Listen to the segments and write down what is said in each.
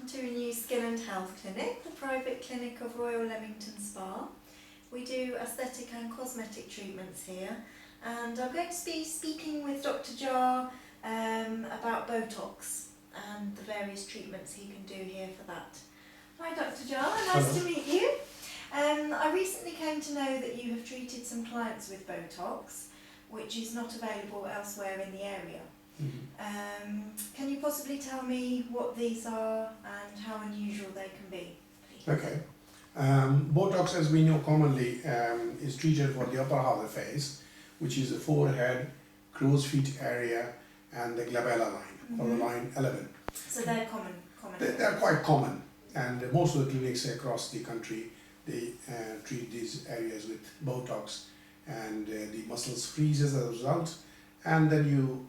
welcome to a new Skin and Health Clinic, the private clinic of Royal Leamington Spa. We do aesthetic and cosmetic treatments here, and I'm going to be speaking with Dr. Jar about Botox and the various treatments he can do here for that. Hi Dr. Jar, nice Hello. to meet you. I recently came to know that you have treated some clients with Botox, which is not available elsewhere in the area. Can you possibly tell me what these are and how unusual they can be, please? Okay. Botox, as we know commonly, is treated for the upper half of the face, which is the forehead, crow's feet area, and the glabella line, or the line 11. So they're common. They're quite common, and most of the clinics across the country, they treat these areas with Botox, and the muscles freeze as a result, and then you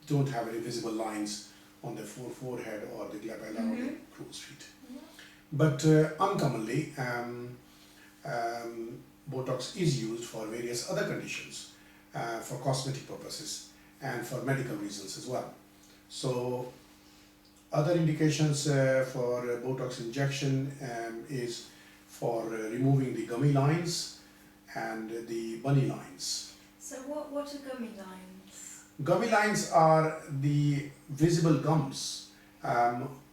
don't have any visible lines on the forehead or the glabella or the crow's feet. But uncommonly, Botox is used for various other conditions, for cosmetic purposes and for medical reasons as well. So other indications for Botox injection is for removing the gummy lines and the bunny lines. So what are gummy lines? Gummy lines are the visible gums.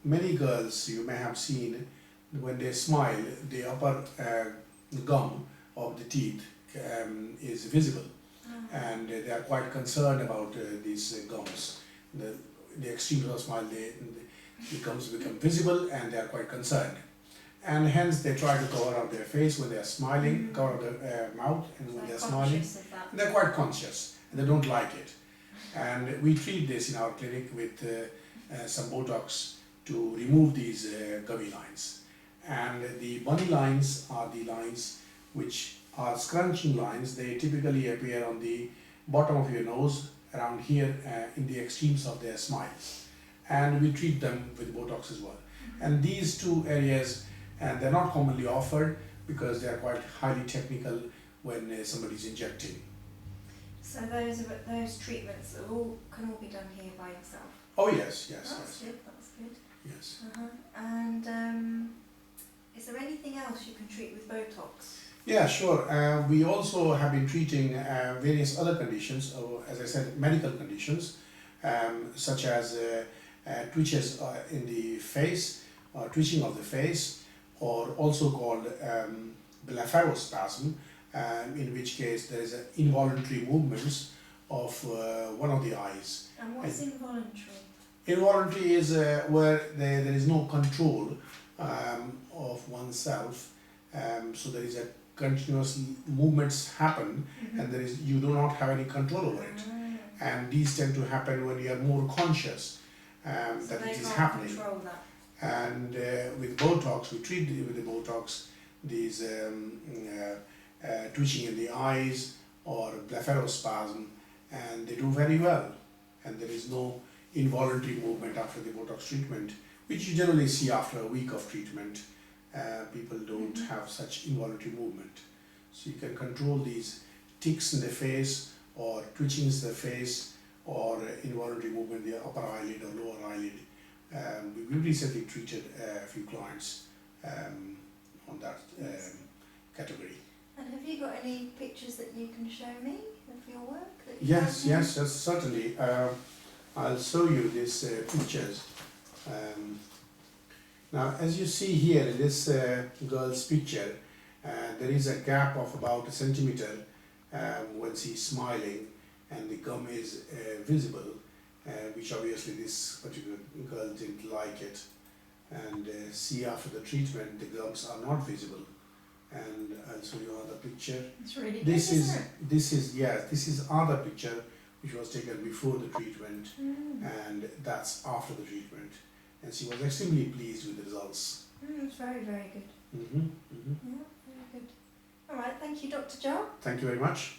Many girls, you may have seen, when they smile, the upper gum of the teeth is visible, and they are quite concerned about these gums. The extreme of the smile, the gums become visible and they are quite concerned. And hence they try to cover up their face when they are smiling, cover up their mouth, and when they are smiling. They're quite conscious and they don't like it. And we treat this in our clinic with some Botox to remove these gummy lines. And the bunny lines are the lines which are scrunching lines. They typically appear on the bottom of your nose, around here in the extremes of their smiles. And we treat them with Botox as well. And these two areas, and they're not commonly offered because they are quite highly technical when somebody's injecting. So those treatments can all be done here by yourself? Oh yes, yes, That's yes. good, that's good. Yes. And is there anything else you can treat with Botox? Yeah, sure. We also have been treating various other conditions, or as I said, medical conditions, such as twitches in the face, or twitching of the face, or also called blepharospasm, in which case there is involuntary movements of one of the eyes. And what's involuntary? Involuntary is where there is no control of oneself, so there is a continuous movements happen, and you do not have any control over it. And these tend to happen when you are more conscious So that it is can't happening. Control that. And with Botox, we treat with the Botox these twitching in the eyes or blepharospasm, and they do very well. And there is no involuntary movement after the Botox treatment, which you generally see after a week of treatment. People don't have such involuntary movement. So you can control these tics in the face or twitchings in the face or involuntary movement in the upper eyelid or lower eyelid. We recently treated a few clients on that category. And have you got any pictures that you can show me of your work? That you've Yes, done? yes, yes, certainly. I'll show you these pictures. Now, as you see here in this girl's picture, there is a gap of about 1 centimeter when she's smiling, and the gum is visible, which obviously this particular girl didn't like it. And see, after the treatment, the gums are not visible. And I'll show you another picture. It's really good, This isn't it? this is other picture which was taken before the treatment, and that's after the treatment. And she was extremely pleased with the results. It's very, very good. Mm-hmm, mm-hmm. Yeah, very good. All right, thank you, Dr. Jar. Thank you very much.